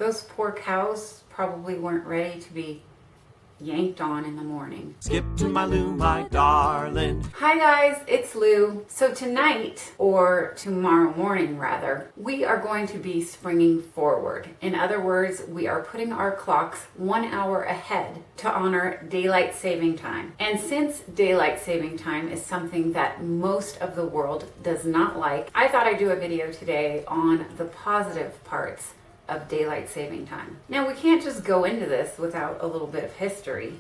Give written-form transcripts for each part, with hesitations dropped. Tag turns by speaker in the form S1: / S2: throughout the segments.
S1: Those poor cows probably weren't ready to be yanked on in the morning.
S2: Skip2mylou, my darling.
S1: Hi guys, it's Lou. So tonight, or tomorrow morning rather, we are going to be springing forward. In other words, we are putting our clocks 1 hour ahead to honor daylight saving time. And since daylight saving time is something that most of the world does not like, I thought I'd do a video today on the positive parts of daylight saving time. Now, we can't just go into this without a little bit of history.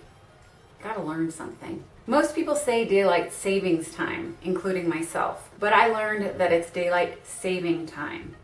S1: Gotta learn something. Most people say daylight savings time, including myself, but I learned that it's daylight saving time.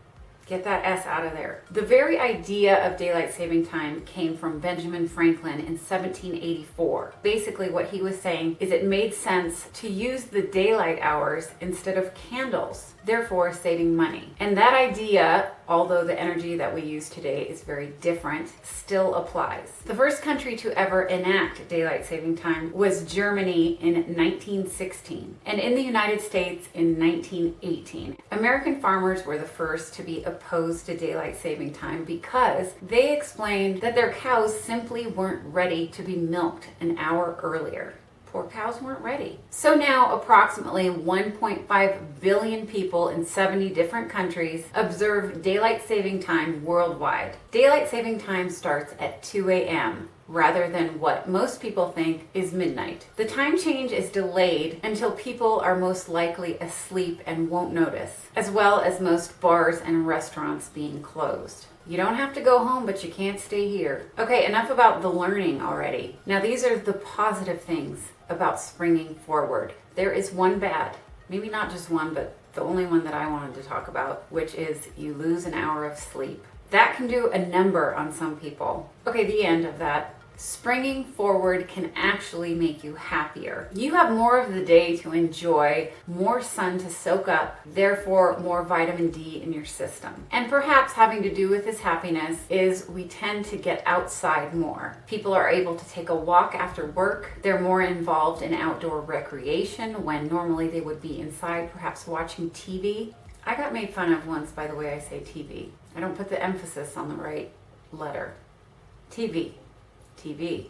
S1: Get that S out of there. The very idea of daylight saving time came from Benjamin Franklin in 1784. Basically, what he was saying is it made sense to use the daylight hours instead of candles, therefore saving money. And that idea, although the energy that we use today is very different, still applies. The first country to ever enact daylight saving time was Germany in 1916, and in the United States in 1918. American farmers were the first to be opposed to daylight saving time because they explained that their cows simply weren't ready to be milked an hour earlier. Poor cows weren't ready. So now approximately 1.5 billion people in 70 different countries observe daylight saving time worldwide. Daylight saving time starts at 2 a.m. rather than what most people think is midnight. The time change is delayed until people are most likely asleep and won't notice, as well as most bars and restaurants being closed. You don't have to go home, but you can't stay here. Okay, enough about the learning already. Now these are the positive things about springing forward. There is one bad, maybe not just one, but the only one that I wanted to talk about, which is you lose an hour of sleep. That can do a number on some people. Okay, the end of that. Springing forward can actually make you happier. You have more of the day to enjoy, more sun to soak up, therefore more vitamin D in your system. And perhaps having to do with this happiness is we tend to get outside more. People are able to take a walk after work. They're more involved in outdoor recreation when normally they would be inside, perhaps watching TV. I got made fun of once by the way I say TV. I don't put the emphasis on the right letter. TV,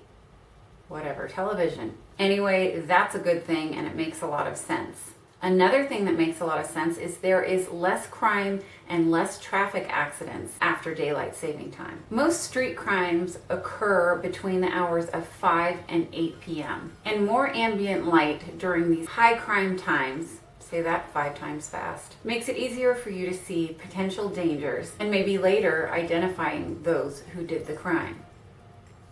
S1: whatever, television. Anyway, that's a good thing and it makes a lot of sense. Another thing that makes a lot of sense is there is less crime and less traffic accidents after daylight saving time. Most street crimes occur between the hours of 5 and 8 p.m. and more ambient light during these high crime times, say that 5 times fast, makes it easier for you to see potential dangers and maybe later identifying those who did the crime.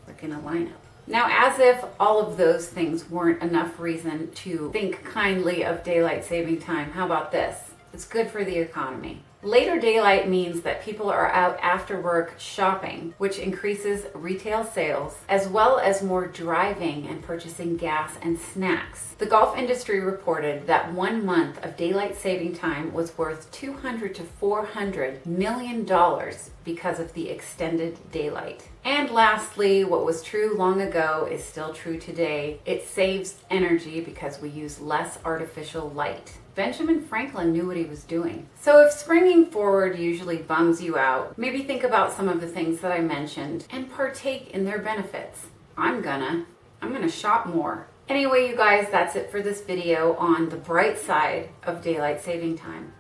S1: Like in a lineup. Now, as if all of those things weren't enough reason to think kindly of daylight saving time, how about this? It's good for the economy. Later daylight means that people are out after work shopping, which increases retail sales, as well as more driving and purchasing gas and snacks. The golf industry reported that 1 month of daylight saving time was worth $200 to $400 million because of the extended daylight. And lastly, what was true long ago is still true today. It saves energy because we use less artificial light. Benjamin Franklin knew what he was doing. So if springing forward usually bums you out, maybe think about some of the things that I mentioned and partake in their benefits. I'm gonna shop more. Anyway, you guys, that's it for this video on the bright side of daylight saving time.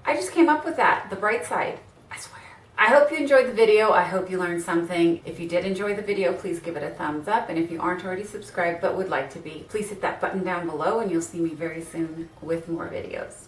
S1: I just came up with that, the bright side, I swear. I hope you enjoyed the video. I hope you learned something. If you did enjoy the video, please give it a thumbs up. And if you aren't already subscribed but would like to be, please hit that button down below and you'll see me very soon with more videos.